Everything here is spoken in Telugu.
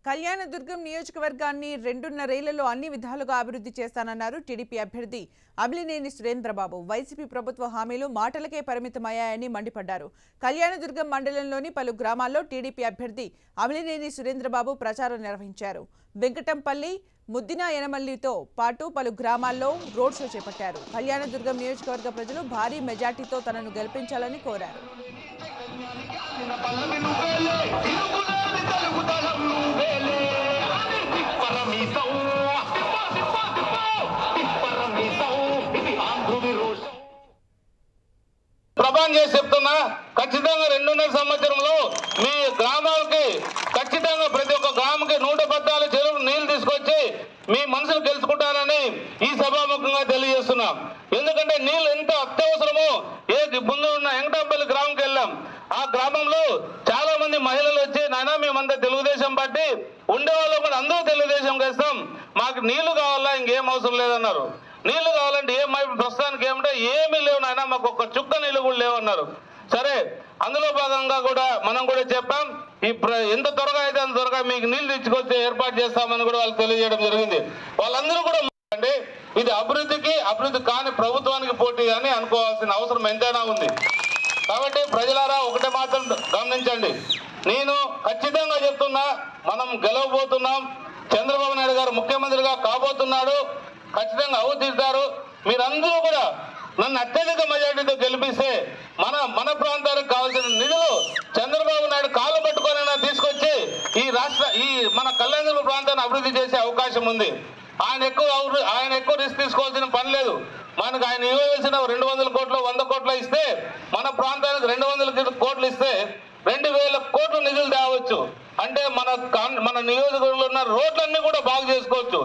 కళ్యాణదుర్గం నియోజకవర్గాన్ని 2.5 ఏళ్లలో అన్ని విధాలుగా అభివృద్ధి చేస్తానన్నారు టీడీపీ అభ్యర్థి అమిలినేని సురేంద్రబాబు. వైసీపీ ప్రభుత్వ హామీలు మాటలకే పరిమితమయ్యాయని మండిపడ్డారు. కళ్యాణదుర్గం మండలంలోని పలు గ్రామాల్లో టీడీపీ అభ్యర్థి అమిలినేని సురేంద్రబాబు ప్రచారం నిర్వహించారు. వెంకటంపల్లి, ముద్దిన యనమల్లితో పాటు పలు గ్రామాల్లో రోడ్ షో చేపట్టారు. కళ్యాణదుర్గం నియోజకవర్గ ప్రజలు భారీ మెజార్టీతో తనను గెలిపించాలని కోరారు. ప్రమాణం చేసి చెప్తున్నా, ఖచ్చితంగా 2.5 సంవత్సరంలో మీ గ్రామాలకి ఖచ్చితంగా ప్రతి ఒక్క గ్రామంకి 114 చెరువులు నీళ్లు తీసుకొచ్చి మీ మనసును గెలుచుకుంటారని ఈ సభాముఖంగా తెలియజేస్తున్నాం. ఎందుకంటే నీళ్ళు ఎంత అత్యవసరమో ముందు ఉన్న వెంకటంపల్లి గ్రామంకి వెళ్ళాం. ఆ గ్రామంలో చాలా మంది మహిళలు వచ్చి, నాయన మేమంతా తెలుగుదేశం పార్టీ ఉండేవాళ్ళు కూడా అందరూ తెలుగుదేశం వేస్తాం, మాకు నీళ్లు కావాలా, ఇంకేం అవసరం లేదన్నారు. నీళ్లు కావాలంటే ప్రస్తుతానికి ఏమంటే ఏమీ లేవు నాయన, మాకు ఒక్క చుక్క నీళ్లు కూడా లేవన్నారు. సరే, అందులో భాగంగా కూడా మనం కూడా చెప్పాం, ఎంత త్వరగా అయితే అంత త్వరగా మీకు నీళ్లు తెచ్చుకొచ్చి ఏర్పాటు చేస్తామని కూడా వాళ్ళు తెలియజేయడం జరిగింది. వాళ్ళందరూ కూడా అంటే ఇది అభివృద్ధి కాని ప్రభుత్వానికి పోటీ అని అనుకోవాల్సిన అవసరం ఎంతైనా ఉంది. కాబట్టి ప్రజలారా ఒకటే మాత్రం గమనించండి, నేను ఖచ్చితంగా చెప్తున్నా, మనం గెలవబోతున్నాం. చంద్రబాబు నాయుడు గారు ముఖ్యమంత్రిగా కాబోతున్నాడు, ఖచ్చితంగా అవుతారు. మీరందరూ కూడా నన్ను అత్యధిక మెజార్టీతో గెలిపిస్తే మన ప్రాంతానికి కావాల్సిన నిధులు చంద్రబాబు నాయుడు కాళ్ళు పట్టుకొని తీసుకొచ్చి ఈ మన కళ్యాణదుర్గం ప్రాంతాన్ని అభివృద్ధి చేసే అవకాశం ఉంది. ఆయన ఎక్కువ రిస్క్ తీసుకోవాల్సిన పని లేదు. మనకు ఆయన ఇవ్వవలసిన 200 కోట్లు 100 కోట్లు ఇస్తే మన ప్రాంతానికి 200 కోట్లు ఇస్తే 2000 కోట్ల నిధులు తేవచ్చు. అంటే మన నియోజకవర్గంలో ఉన్న రోడ్లన్నీ కూడా బాగు చేసుకోవచ్చు.